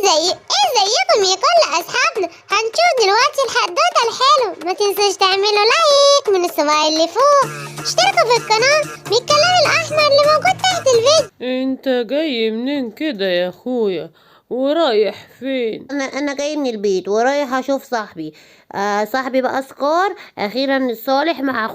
ازيكم يا كل اصحابنا. هنشوف دلوقتي الحدوته الحلو. ما تنسوش تعملوا لايك من الصباع اللي فوق، اشتركوا في القناه بالكلام الاحمر اللي موجود تحت الفيديو. انت جاي منين كده يا اخويا ورايح فين؟ انا جاي من البيت ورايح اشوف صاحبي. صاحبي بقى سكار اخيرا صالح مع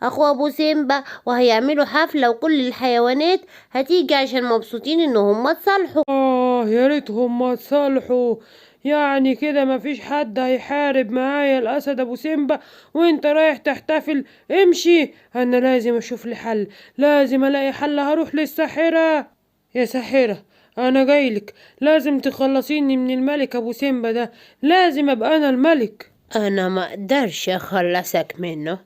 اخوه ابو سيمبا، وهيعملوا حفله وكل الحيوانات هتيجي عشان مبسوطين ان هم اتصالحوا. يا ريتهم ما تصالحوا. يعني كده مفيش حد هيحارب معايا الاسد ابو سيمبا وانت رايح تحتفل؟ امشي، انا لازم اشوف لي حل، لازم الاقي حل. هروح للساحرة. يا ساحرة انا جايلك، لازم تخلصيني من الملك ابو سيمبا ده، لازم ابقى انا الملك. انا ما اقدرش اخلصك منه،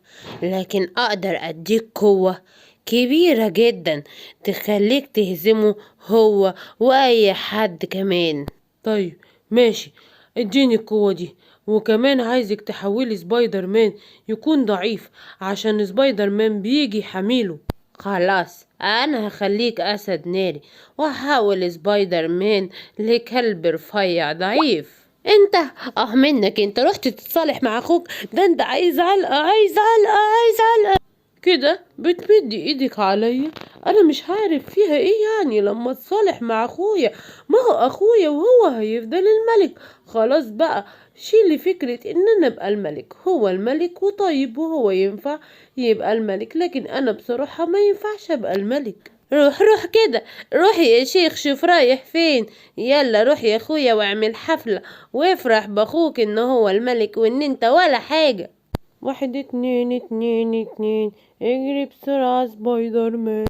لكن اقدر اديك قوة كبيرة جدا تخليك تهزمه هو واي حد كمان. طيب ماشي، اديني القوة دي، وكمان عايزك تحولي سبايدر مان يكون ضعيف عشان سبايدر مان بيجي حميله. خلاص انا هخليك اسد ناري وهحول سبايدر مان لكلب رفيع ضعيف. انت منك انت رحت تتصالح مع اخوك؟ ده انت عايز علقة عايز علقة عايز علقة. كده بتمدي ايدك عليا؟ انا مش عارف فيها ايه يعني لما اتصالح مع اخويا، ما هو اخويا وهو هيفضل الملك. خلاص بقى، شيلي فكرة ان انا ابقى الملك. هو الملك وطيب وهو ينفع يبقى الملك، لكن انا بصراحة ما ينفعش ابقى الملك. روح كده، روح يا شيخ، شوف رايح فين. يلا روح يا اخويا واعمل حفلة وافرح باخوك ان هو الملك وان انت ولا حاجة. واحد اتنين اتنين اتنين، اجري بسرعة سبايدر مان.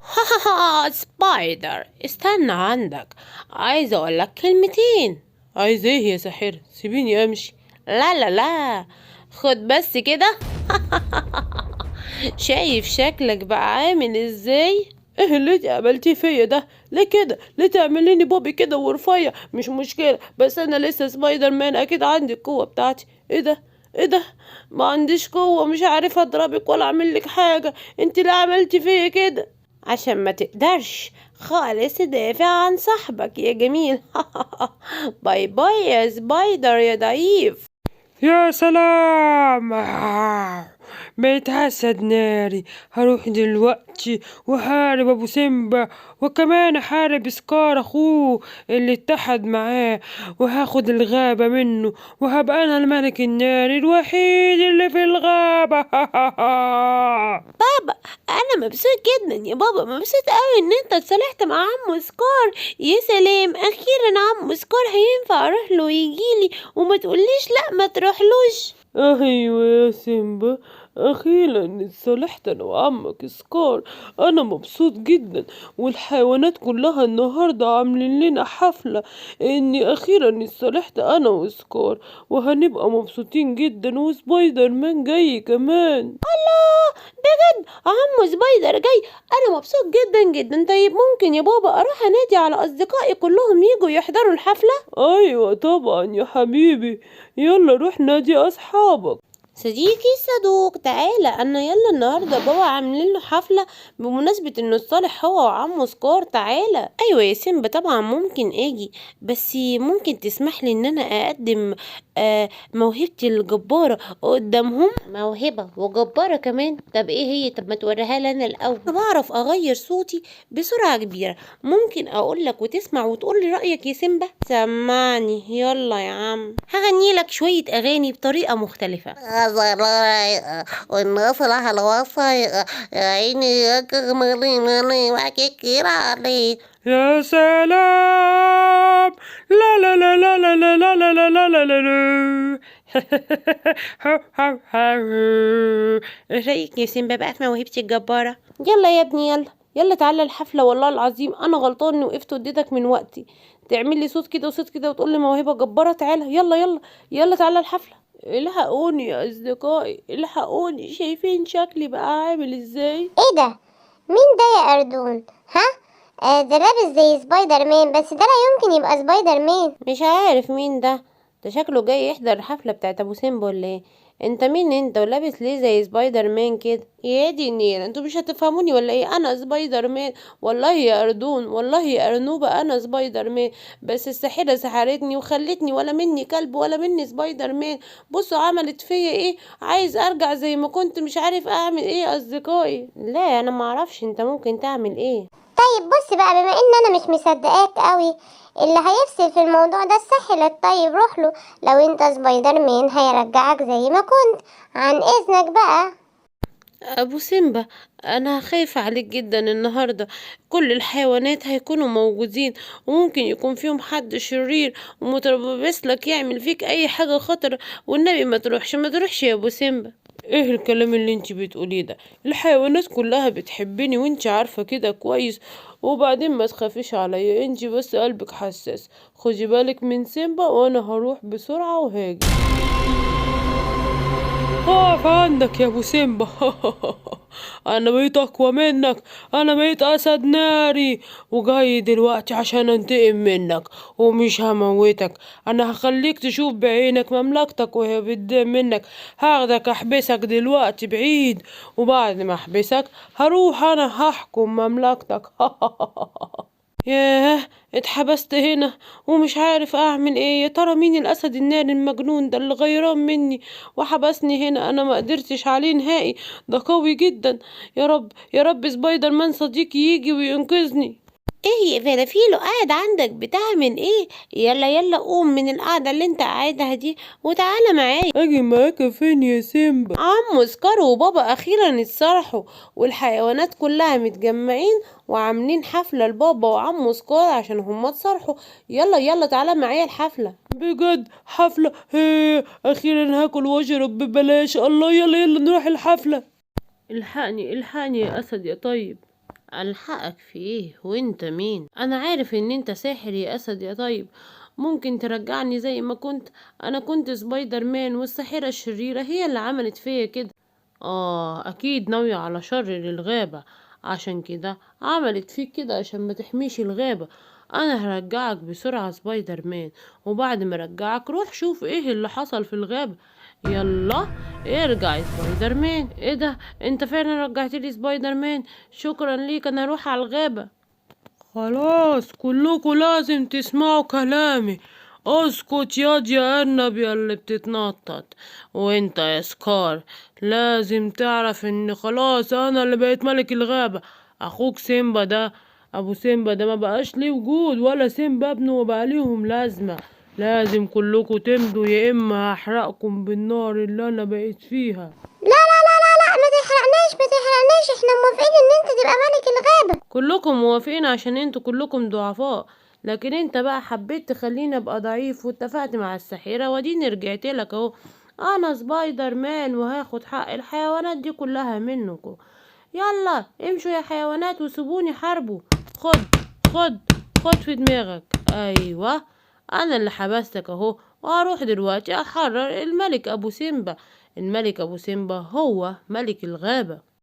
سبايدر استنى عندك، عايزة اقولك كلمتين. عايز ايه يا ساحرة؟ سيبيني امشي. لا لا لا، خد بس كده. شايف شكلك بقى عامل ازاي؟ ايه اللي انت عملتيه فيا ده؟ ليه كده؟ ليه تعمليني بوبي كده ورفيع؟ مش مشكلة، بس انا لسه سبايدر مان، اكيد عندي القوة بتاعتي. ايه ده؟ ايه ده؟ ما عنديش قوة، مش عارف اضربك ولا اعمل لك حاجة. انت اللي عملتي فيا كده. عشان ما تقدرش خالص تدافع عن صاحبك يا جميل. باي باي يا سبايدر يا ضعيف. يا سلام. بقيت اسد ناري. هروح دلوقتي وحارب ابو سيمبا، وكمان احارب سكار اخوه اللي اتحد معاه، وهاخد الغابة منه، وهبقى انا الملك الناري الوحيد اللي في الغابة. بابا انا مبسوط جدا يا بابا، مبسوط قوي ان انت اتصالحت مع عمو سكار. يا سلام، اخيرا عمو سكار هينفع اروح له ويجيلي وما تقوليش لا ما تروحلوش. ايوه يا سيمبا، اخيرا اتصالحت انا وعمك سكار. انا مبسوط جدا، والحيوانات كلها النهارده عاملين لنا حفله اني اخيرا اتصالحت انا وسكار، وهنبقى مبسوطين جدا، وسبايدر مان جاي كمان. بجد عمو سبايدر جاي؟ انا مبسوط جدا جدا. طيب ممكن يا بابا اروح انادي على اصدقائي كلهم يجوا يحضروا الحفلة؟ ايوه طبعا يا حبيبي، يلا روح نادي اصحابك. صديقي الصدوق تعالى، انا يلا النهارده بابا عاملين له حفله بمناسبه انه صالح هو وعمو سكار. تعالى. ايوه يا سيمبا طبعا ممكن اجي، بس ممكن تسمح لي ان انا اقدم موهبتي الجباره قدامهم؟ موهبه وجباره كمان؟ طب ايه هي؟ طب ما توريها لنا الاول. انا بعرف اغير صوتي بسرعه كبيره، ممكن اقول لك وتسمع وتقول لي رايك يا سيمبا. سمعني يلا يا عم، هغني لك شويه اغاني بطريقه مختلفه. والناس راح الوصي يا عيني مالي وكيكير علي. يا سلام. لا لا لا لا لا لا لا لا لا لا لا لا. ايه رايك يا سيمبا بقى في موهبتي الجباره؟ يلا يا ابني يلا يلا تعالى الحفله. والله العظيم انا غلطان اني وقفت واديتك من وقتي. تعمل لي صوت كده وصوت كده وتقول لي موهبه جباره. تعالى يلا يلا يلا تعالى الحفله. الحقوني يا اصدقائي، الحقوني، شايفين شكلي بقى عامل ازاي؟ ايه ده؟ مين ده يا اردون؟ ها؟ ده لابس زي سبايدر مان، بس ده لا يمكن يبقى سبايدر مان. مش عارف مين ده. ده شكله جاي يحضر الحفله بتاعت ابو سيمبا ولا ايه؟ انت مين انت ولابس ليه زي سبايدر مان كده؟ يا دي النيل، انتوا مش هتفهموني ولا ايه؟ انا سبايدر مان والله يا اردون، والله يا ارنوبة، انا سبايدر مان. بس الساحرة سحرتني وخلتني ولا مني كلب ولا مني سبايدر مان. بصوا عملت فيا ايه. عايز ارجع زي ما كنت، مش عارف اعمل ايه يا اصدقائي. لا انا معرفش انت ممكن تعمل ايه. طيب بص بقى، بما ان انا مش مصدقاك قوي، اللي هيفصل في الموضوع ده الساحر الطيب، روح له. لو انت سبايدر مان هيرجعك زي ما كنت، عن اذنك بقى. ابو سيمبا، انا خايفة عليك جدا النهاردة. كل الحيوانات هيكونوا موجودين، وممكن يكون فيهم حد شرير ومتربص لك يعمل فيك اي حاجة خطرة. والنبي ما تروحش ما تروحش يا ابو سيمبا. ايه الكلام اللي انت بتقوليه ده؟ الحيوانات كلها بتحبني وانت عارفة كده كويس. وبعدين ما تخافيش عليا، انت بس قلبك حساس. خدي بالك من سيمبا وانا هروح بسرعة وهاجي. اقف عندك يا ابو سيمبا. انا بقيت اقوى منك. انا بقيت اسد ناري وجاي دلوقتي عشان انتقم منك. ومش هموتك، انا هخليك تشوف بعينك مملكتك وهي بتضيع منك. هاخدك احبسك دلوقتي بعيد، وبعد ما احبسك هروح انا هحكم مملكتك. ياه، اتحبست هنا ومش عارف اعمل ايه. يا ترى مين الاسد الناري المجنون ده اللي غيران مني وحبسني هنا؟ انا ما قدرتش عليه نهائي، ده قوي جدا. يا رب يا رب سبايدر مان صديقي يجي وينقذني. ايه يا فلافيلو قاعد عندك بتعمل ايه؟ يلا يلا قوم من القعدة اللي انت قاعدها دي وتعالى معايا. اجي معاك فين يا سيمبا؟ عمو سكار وبابا اخيرا اتصالحوا، والحيوانات كلها متجمعين وعاملين حفلة لبابا وعمو سكار عشان هما اتصالحوا. يلا يلا تعالى معايا الحفلة. بجد حفلة؟ هي اخيرا هاكل واشرب ببلاش. الله، يلا يلا نروح الحفلة. الحقني الحقني يا اسد يا طيب. الحقك في ايه وانت مين؟ انا عارف ان انت ساحر يا اسد يا طيب. ممكن ترجعني زي ما كنت؟ انا كنت سبايدر مان والساحرة الشريرة هي اللي عملت فيا كده. اكيد ناوية على شر للغابة، عشان كده عملت فيك كده عشان ما تحميش الغابة. انا هرجعك بسرعة سبايدر مان، وبعد ما ارجعك روح شوف ايه اللي حصل في الغابة. يلا ارجع يا سبايدر مان. ايه ده، انت فعلا رجعت لي سبايدر مان؟ شكرا ليك، انا هروح على الغابة. خلاص كلكم لازم تسمعوا كلامي. اسكت ياض يا ارنب يا اللي بتتنطط. وانت يا سكار لازم تعرف ان خلاص انا اللي بقيت ملك الغابة. اخوك سيمبا ده، ابو سيمبا ده، ما بقاش ليه وجود، ولا سيمبا ابنه وبقى ليهم لازمة. لازم كلكم تمضوا يا اما هحرقكم بالنار اللي انا بقيت فيها. لا لا لا لا لا، ما تحرقناش ما تحرقناش، احنا موافقين ان انت تبقى ملك الغابة. كلكم موافقين عشان انتوا كلكم ضعفاء، لكن انت بقى حبيت تخليني ابقى ضعيف واتفقت مع الساحرة وديني رجعت لك اهو. انا سبايدر مان وهاخد حق الحيوانات دي كلها منكم. يلا امشوا يا حيوانات وسيبوني حاربوا. خد خد خد في دماغك. ايوه، انا اللي حبستك اهو، وهروح دلوقتي احرر الملك ابو سيمبا. الملك ابو سيمبا هو ملك الغابة.